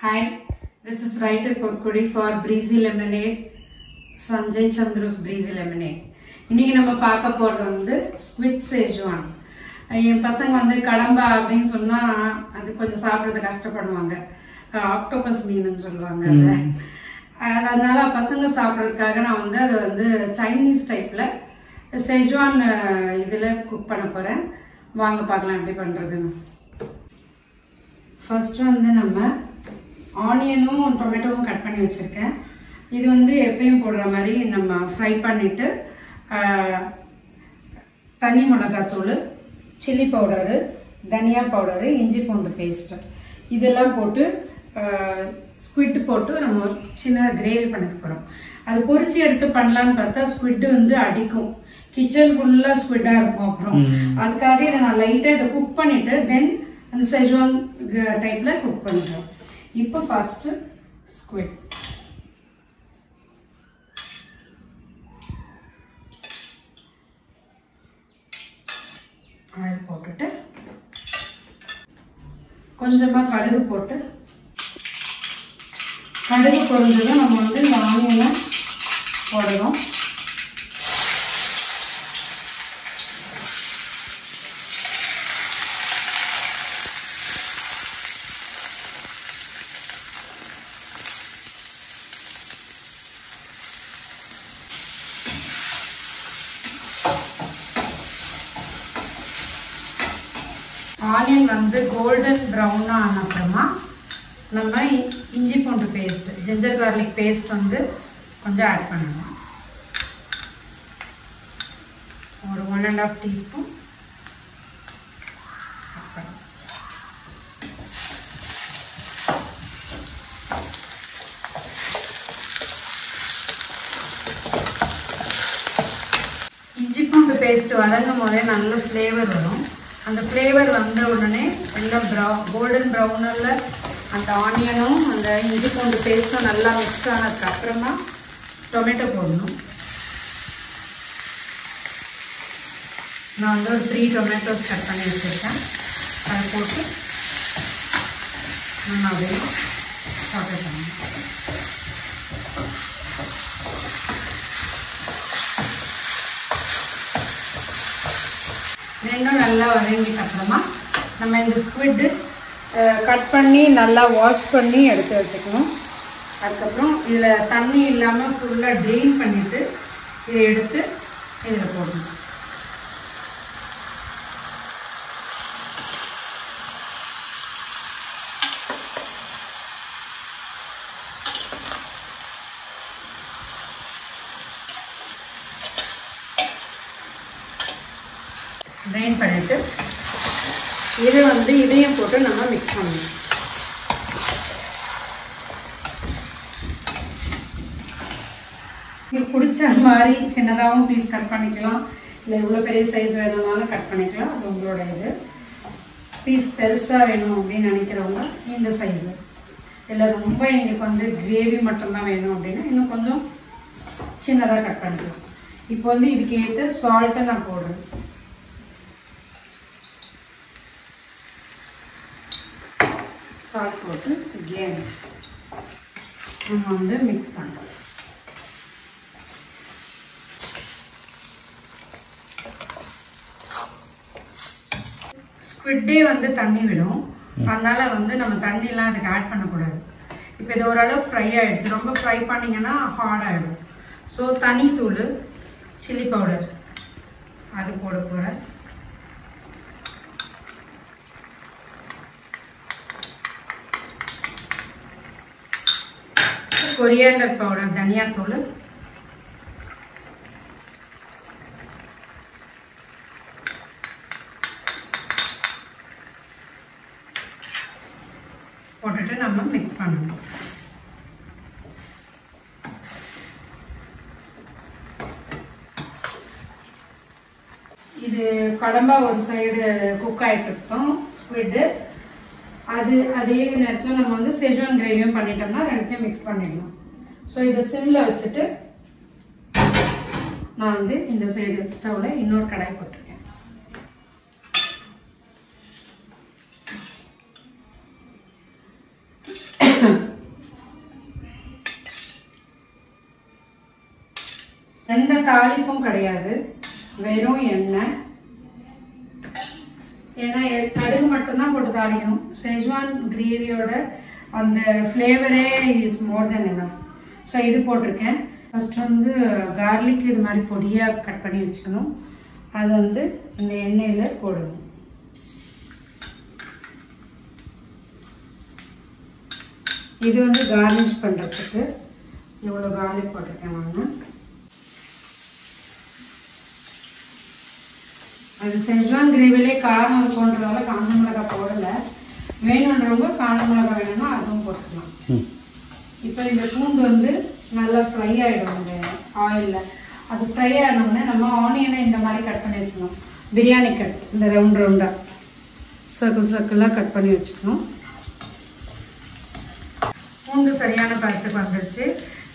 Hi, this is writer Porkudi for Breezy Lemonade, Sanjay Chandru's Breezy Lemonade. இன்னைக்கு நம்ம பார்க்க போறது வந்து ஸ்குவிட் செஜ்வான். என் பசங்க வந்து கடம்பா அப்படின்னு சொன்னா அது கொஞ்சம் சாப்பிடுறது கஷ்டப்படுவாங்க. ஆக்டோபஸ் மீன்னு சொல்லுவாங்க அது. அதனால பசங்க சாப்பிடுறதுக்காக நான் வந்து அதை வந்து சைனீஸ் டைப்ல செஜ்வான் இதுல குக் பண்ண போறேன். வாங்க பார்க்கலாம் எப்படி பண்றதுன்னு. ஃபர்ஸ்ட் வந்து நம்ம ஆனியனும் டொமேட்டோவும் கட் பண்ணி வச்சிருக்கேன். இது வந்து எப்பயும் போடுற மாதிரி நம்ம ஃப்ரை பண்ணிட்டு தனி மிளகாத்தூள், சில்லி பவுடரு, தனியா பவுடரு, இஞ்சி பூண்டு பேஸ்ட்டு இதெல்லாம் போட்டு ஸ்குவிட் போட்டு நம்ம ஒரு சின்ன கிரேவி பண்ணிக்க போகிறோம். அது பொரிச்சு எடுத்து பண்ணலான்னு பார்த்தா ஸ்குவிட் வந்து அடிக்கும், கிச்சன் ஃபுல்லாக ஸ்குவிட்டாக இருக்கும். அப்புறம் அதுக்காக இதை நான் லைட்டாக இதை குக் பண்ணிவிட்டு தென் அந்த செஜ்வான் டைப்பில் குக் பண்ணிடுவோம். இப்போ ஃபஸ்ட்டு ஸ்குவிட் ஆயில் போட்டுட்டு கொஞ்சமாக கடுகு போட்டு கடுகு பொரிஞ்சதும் நம்ம வந்து இந்த ஆனியனை போடணும். ஆனியன் வந்து கோல்டன் ப்ரௌன் ஆன அப்புறமா நம்ம இஞ்சி பூண்டு பேஸ்ட், ஜிஞ்சர் கார்லிக் பேஸ்ட் வந்து கொஞ்சம் ஆட் பண்ணணும். ஒரு 1.5 டீஸ்பூன். இஞ்சி பூண்டு பேஸ்ட் வதங்கும் போதே நல்ல ஃப்ளேவர் வரும். அந்த ஃப்ளேவர் வந்த உடனே எல்லாம் கோல்டன் ப்ரௌனில் அந்த ஆனியனும் அந்த இஞ்சி பூண்டு பேஸ்ட்டும் நல்லா மிக்ஸ் ஆனதுக்கு அப்புறமா டொமேட்டோ போடணும். நான் வந்து ஒரு 3 டொமேட்டோஸ் கட் பண்ணி வச்சுருக்கேன். அதை போட்டு நம்ம அப்படியே சாப்பிட பண்ணணும். வெங்காயம் நல்லா வதங்கிட்டு அப்புறமா நம்ம இந்த ஸ்குவிட் கட் பண்ணி நல்லா வாஷ் பண்ணி எடுத்து வச்சுக்கணும். அதுக்கப்புறம் இதில் தண்ணி இல்லாமல் ஃபுல்லாக ட்ரெயின் பண்ணிவிட்டு இதை எடுத்து இதில் போடணும். ட்ரைன் பண்ணிவிட்டு இது வந்து இதையும் போட்டு நம்ம மிக்ஸ் பண்ணணும். இது பிடிச்ச மாதிரி சின்னதாகவும் பீஸ் கட் பண்ணிக்கலாம், இல்லை இவ்வளோ பெரிய சைஸ் வேணும்னாலும் கட் பண்ணிக்கலாம். அது உங்களோட இது. பீஸ் பெருசாக வேணும் அப்படின்னு நினைக்கிறவங்க இந்த சைஸு, இல்லை ரொம்ப எங்களுக்கு வந்து கிரேவி மட்டும்தான் வேணும் அப்படின்னா இன்னும் கொஞ்சம் சின்னதாக கட் பண்ணிக்கலாம். இப்போ வந்து இதுக்கு ஏற்ற சால்ட்டை நான் போடுறேன். சால்ட் போட்டு again நம்ம வந்து மிக்ஸ் பண்ணுறோம். ஸ்குவிட்டே வந்து தண்ணி விடும், அதனால வந்து நம்ம தண்ணியெலாம் அதுக்கு ஆட் பண்ணக்கூடாது. இப்போ இது ஓரளவு ஃப்ரை ஆகிடுச்சு. ரொம்ப ஃப்ரை பண்ணிங்கன்னா ஹார்ட் ஆகிடும். ஸோ தனித்தூள், சில்லி பவுடர் அது போட போகிறேன். கொரியாண்டர் பவுடர், தனியாத்தூள், போட்டுட்டு நம்ம மிக்ஸ் பண்ணணும். இது கடம்பா ஒரு சைடு குக் ஆகிட்டு இருக்கோம் ஸ்குவிட். அதே நேரத்தில் நம்ம வந்து செஜ்வான் கிரேவியும் பண்ணிட்டோம்னா ரெண்டுத்தையும் மிக்ஸ் பண்ணிடணும். ஸோ இதை சிம்மில் வச்சுட்டு நான் வந்து இந்த சைடு ஸ்டவ்வில் இன்னொரு கடாய் போட்டிருக்கேன். எந்த தாளிப்பும் கிடையாது, வெறும் எண்ணெய். ஏன்னா கடுகு மட்டும்தான் போட்டு தாளிக்கணும். செஜ்வான் கிரேவியோட அந்த ஃப்ளேவரே is more than enough. So இது போட்டிருக்கேன். ஃபர்ஸ்ட் வந்து கார்லிக் இது மாதிரி பொடியாக கட் பண்ணி வச்சுக்கணும். அது வந்து இந்த எண்ணெயில் போடணும். இது வந்து கார்னிஷ் பண்ணுறதுக்கு இவ்வளோ கார்லிக் போட்டிருக்கேன் நான். அது செஜ்வான் கிரேவிலே காரம் இருக்குன்றதால காஞ்ச மிளகாய் போடலை. வேணுன்றவங்க காஞ்ச மிளகாய் வேணும்னா அதுவும் போட்டுக்கலாம். இப்போ இந்த பூண்டு வந்து நல்லா ஃப்ரை ஆகிடும் அந்த ஆயிலில். அது ஃப்ரை ஆனோடனே நம்ம ஆனியனை இந்த மாதிரி கட் பண்ணி வச்சுக்கணும். பிரியாணி கட் இந்த ரவுண்டாக சர்க்கிளாக கட் பண்ணி வச்சுக்கணும். பூண்டு சரியான பதத்துக்கு வந்துடுச்சு.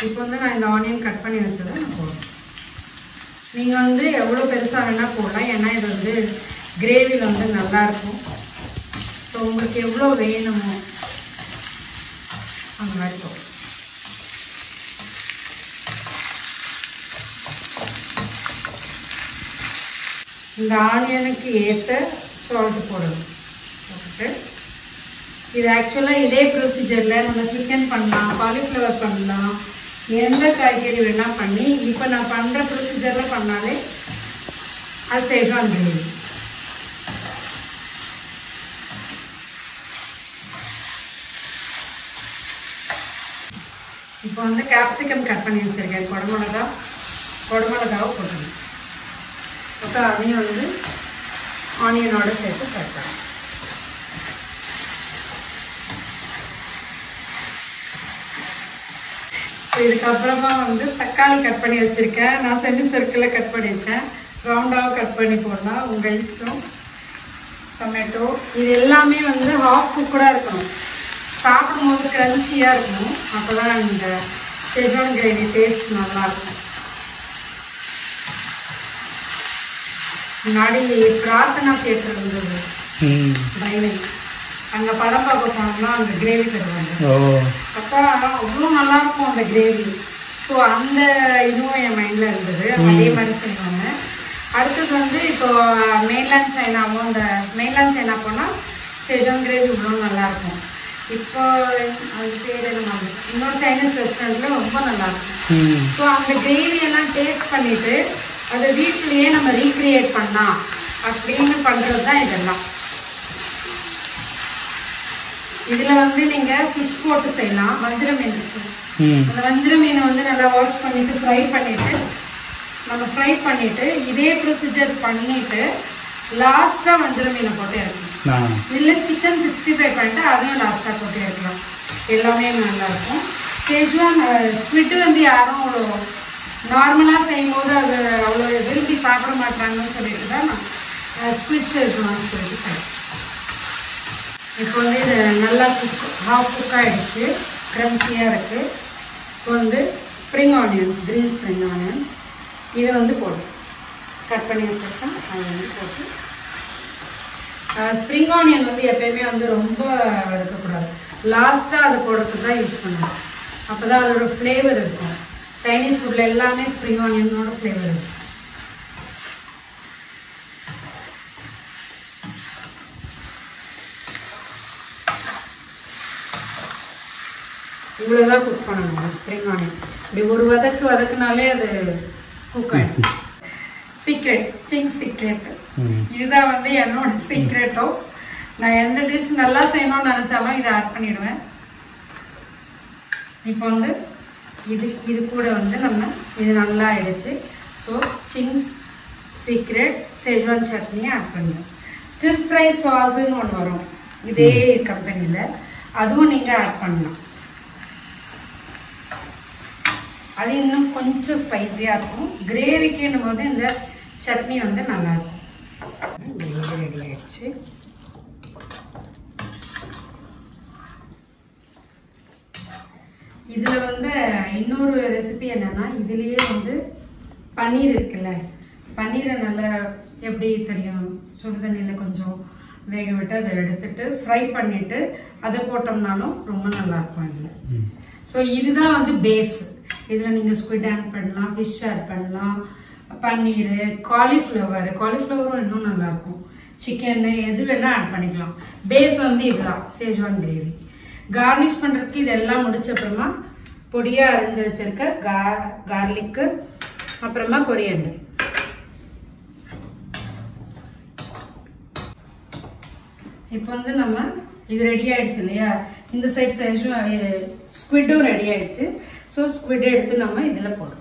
இப்போ வந்து நான் இந்த ஆனியன் கட் பண்ணி வச்சதை நான் போடுறேன். நீங்கள் வந்து எவ்வளோ பெருசாக வேணால் போடலாம், ஏன்னா இது வந்து கிரேவியில் வந்து நல்லாயிருக்கும். ஸோ உங்களுக்கு எவ்வளோ வேணுமோ அந்த மாதிரி போடும். இந்த ஆனியனுக்கு ஏற்ற சால்ட் போடணும். போட்டுட்டு இது ஆக்சுவலாக இதே ப்ரொசீஜரில் நம்ம சிக்கன் பண்ணலாம், காலிஃப்ளவர் பண்ணலாம், எந்த காய்கறி வேணால் பண்ணி இப்போ நான் பண்ணுற ப்ரொசீஜரில் பண்ணாலே அது செஜ்வான் கிரேவி. இப்போ வந்து கேப்சிகம் கட் பண்ணி வச்சுருக்கேன். கொடமிளகாவை போட்டுருக்கேன். போட்டு அதையும் வந்து ஆனியனோட சேர்த்து சேர்க்கலாம். இதுக்கப்புறமா வந்து தக்காளி கட் பண்ணி வச்சுருக்கேன். நான் செமி சர்க்கிளில் கட் பண்ணியிருக்கேன். ரவுண்டாகவும் கட் பண்ணி போடலாம், உங்கள் இஷ்டம். டொமேட்டோ இது எல்லாமே வந்து ஹாஃப் குக்கடாக இருக்கணும். சாப்பிடும்போது க்ரன்ச்சியாக இருக்கணும். அப்போ தான் இந்த செஜ்வான் கிரேவி டேஸ்ட் நல்லாயிருக்கும். முன்னாடி பிரார்த்தனா தியேட்டர் இருந்தது டிரைவிங், அங்கே படம் பார்க்க போனோம்னா அந்த கிரேவி தருவாங்க. அப்போ அவ்வளோ நல்லாயிருக்கும் அந்த கிரேவி. ஸோ அந்த இதுவும் என் மைண்டில் இருந்தது. அதே மாதிரி செய்வாங்க. அடுத்தது வந்து இப்போ மெயின்லேண்ட் சைனாவும், அந்த மெயின்லேண்ட் சைனா போனால் செஜ்வான் கிரேவி இவ்வளோ நல்லாயிருக்கும். இப்போ அது பேர் என்ன, இன்னொரு சைனீஸ் ரெஸ்டாரண்ட்டில் ரொம்ப நல்லாயிருக்கும். ஸோ அந்த கிரேவியெல்லாம் டேஸ்ட் பண்ணிவிட்டு அதை வீட்டிலேயே நம்ம ரீக்ரியேட் பண்ணலாம் அப்படின்னு பண்ணுறது தான் இதெல்லாம். இதில் வந்து நீங்கள் ஃபிஷ் போட்டு செய்யலாம். வஞ்சிர மீன் இருக்குது, அந்த வஞ்சிர மீனை வந்து நல்லா வாஷ் பண்ணிவிட்டு ஃப்ரை பண்ணிவிட்டு இதே ப்ரொசீஜர் பண்ணிவிட்டு லாஸ்ட்டாக வஞ்சிர மீனை போட்டு இறக்கணும். இல்லை சிக்கன் 65 பண்ணிட்டு அதையும் லாஸ்ட்டாக போட்டு இறக்கலாம். எல்லாமே நல்லாயிருக்கும். செஜ்வான் ஸ்குவிட் வந்து யாரும் அவ்வளோ நார்மலாக செய்யும்போது அது அவ்வளோ விரும்பி சாப்பிட மாட்டாங்கன்னு சொல்லிட்டு தான் நான் ஸ்குவிட் செஜ்வான்னு சொல்லிட்டு செய்வேன். இப்போ வந்து இது நல்லா ஹாஃப் குக் ஆகிடுச்சு, க்ரன்ச்சியாக இருக்குது. இப்போ வந்து spring onions, green spring onions இதை வந்து போட்டு கட் பண்ணி வச்சுருக்கேன். அதை வந்து போட்டு ஸ்ப்ரிங் ஆனியன் வந்து எப்பயுமே வந்து ரொம்ப வதக்கக்கூடாது. லாஸ்ட்டாக அதை போடுறதுக்கு தான் யூஸ் பண்ணுவேன். அப்போ தான் அதோட ஃப்ளேவர் இருக்கும். சைனீஸ் ஃபுட்டில் எல்லாமே ஸ்ப்ரிங் ஆனியனோட ஃப்ளேவர் இருக்கும். இவ்வளோதான் குக் பண்ணணும் ஸ்ப்ரிங் ஆனியன். இப்படி ஒரு வதக்குனாலே அது குக் ஆகிடும். சீக்ரெட், சிங்ஸ் சீக்ரெட் இதுதான் வந்து என்னோட சீக்ரெட்டோ. நான் எந்த டிஷ் நல்லா செய்யணும்னு நினச்சாலும் இதை ஆட் பண்ணிவிடுவேன். இப்போ வந்து இது கூட வந்து நம்ம இது நல்லா ஆயிடுச்சு. ஸோ சிங்ஸ் சீக்ரெட் செஜ்வான் சட்னியை ஆட் பண்ணுவேன். ஸ்டிர் ஃப்ரை சாஸுன்னு ஒன்று வரும் இதே கம்பெனியில், அதுவும் நீங்கள் ஆட் பண்ணலாம். அது இன்னும் கொஞ்சம் ஸ்பைஸியாக இருக்கும். கிரேவிக்குன்னும் போது இந்த சட்னி வந்து நல்லாயிருக்கும். கிரேவி ரெடி ஆயிடுச்சு. இதில் வந்து இன்னொரு ரெசிபி என்னென்னா, இதுலேயே வந்து பன்னீர் இருக்குல்ல, பன்னீரை நல்லா எப்படி தெரியும், சுடு தண்ணியில் கொஞ்சம் வேக விட்டு அதை எடுத்துட்டு ஃப்ரை பண்ணிட்டு அதை போட்டோம்னாலும் ரொம்ப நல்லா இருக்கும் இதுல. ஸோ இதுதான் வந்து பேஸ். இதுல நீங்க ஸ்குவிட் ஆட் பண்ணலாம், ஃபிஷ் ஆட் பண்ணலாம், பன்னீர், காலிஃப்ளவரும் இன்னும் நல்லா இருக்கும், சிக்கன் எது வேணா ஆட் பண்ணிக்கலாம். பேஸ் வந்து இதுதான் சேஜ்வான் கிரேவி. கார்னிஷ் பண்றதுக்கு இதெல்லாம் முடிச்ச அப்புறமா பொடியா அரைஞ்சு வச்சிருக்க கார்லிக்கு, அப்புறமா கொரியண்டர். இப்போ வந்து நம்ம இது ரெடி ஆயிடுச்சு இல்லையா, இந்த சைட் சேஜும் ஸ்குவிட்டும் ரெடி ஆயிடுச்சு. ஸோ ஸ்குவிட் எடுத்து நம்ம இதுல போடுறோம்.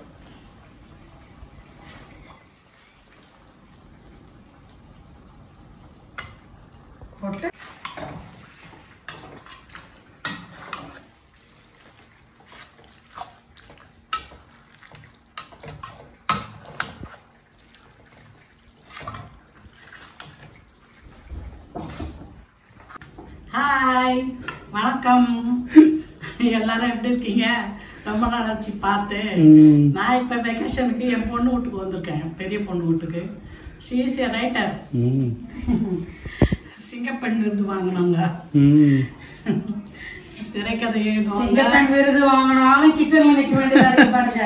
போட்டு ஹாய், வணக்கம். எல்லாரும் எப்படி இருக்கீங்க? ரொம்ப நாள் ஆச்சு பார்த்து. நான் இப்போ வெக்கேஷனுக்கு என் பொண்ணு வீட்டுக்கு வந்திருக்கேன், பெரிய பொண்ணு வீட்டுக்கு. She is a writer. சிங்கப்பெண் விருது வாங்கினாங்க. திரைக்கதை சிங்கப்பெண் விருது வாங்கினாலும் கிச்சன்ல நிற்க வேண்டியதா இருக்கு பாருங்க.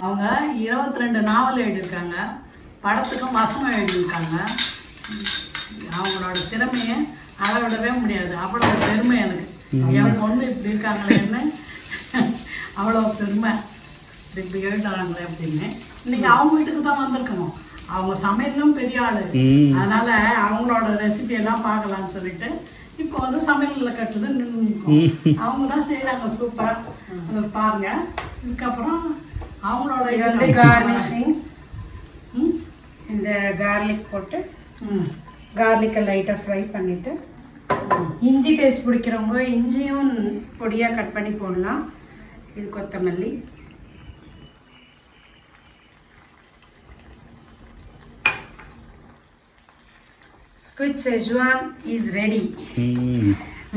அவங்க 22 நாவல் எழுதியிருக்காங்க, படத்துக்கும் வசனம் எழுதியிருக்காங்க. அவங்களோட திறமையை அளவிடவே முடியாது. அவ்வளோ பெருமை எனக்கு. என் பொண்ணு இப்படி இருக்காங்களேன்னு அவ்வளோ பெருமை. இப்படி எழுதுறாங்களே அப்படின்னு. இன்னைக்கு அவங்க வீட்டுக்கு தான் வந்திருக்கணும். அவங்க சமையலும் பெரிய ஆளு, அதனால அவங்களோட ரெசிபி எல்லாம் பார்க்கலாம்னு சொல்லிட்டு இப்போ வந்து சமையல்ல கட்டுறது நின்று அவங்க தான் செய்யறாங்க சூப்பரா. பாருங்க. இதுக்கப்புறம் அவங்களோட கார்னிஷிங், இந்த கார்லிக் போட்டு கார்லிக்கை லைட்டாக ஃப்ரை பண்ணிட்டு, இஞ்சி டேஸ்ட் பிடிக்கிறவங்க இஞ்சியும் பொடியாக கட் பண்ணி போடலாம். இது கொத்தமல்லி, ஸ்குவிட் செஜ்வான் இஸ் ரெடி.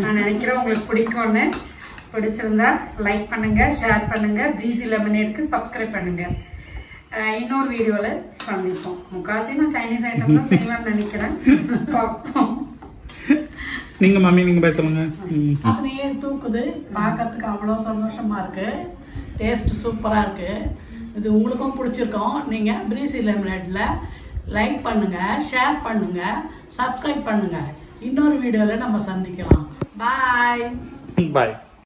நான் நினைக்கிறேன் உங்களுக்கு பிடிக்கும்னு. பிடிச்சிருந்தா லைக் பண்ணுங்க, ஷேர் பண்ணுங்க, பிரீசி லெமனேட்க்கு சப்ஸ்கிரைப் பண்ணுங்க. இன்னொரு வீடியோல சந்திப்போம். முக்காசி நான் சைனீஸ் ஐட்டம் தான் செய்வேன்னு நினைக்கிறேன். பார்ப்போம். நீங்க மம்மி நீங்க பேசுங்க. வாசனையே தூக்குது, பார்க்கறதுக்கு அவ்வளோ சந்தோஷமா இருக்கு. டேஸ்ட் சூப்பரா இருக்கு. இது உங்களுக்கும் பிடிச்சிருக்கோம். நீங்க பிரீசி லெமனேட்ல லைக் பண்ணுங்க, ஷேர் பண்ணுங்க, சப்ஸ்கிரைப் பண்ணுங்க. இன்னொரு வீடியோல நம்ம சந்திக்கலாம். பாய் பாய்.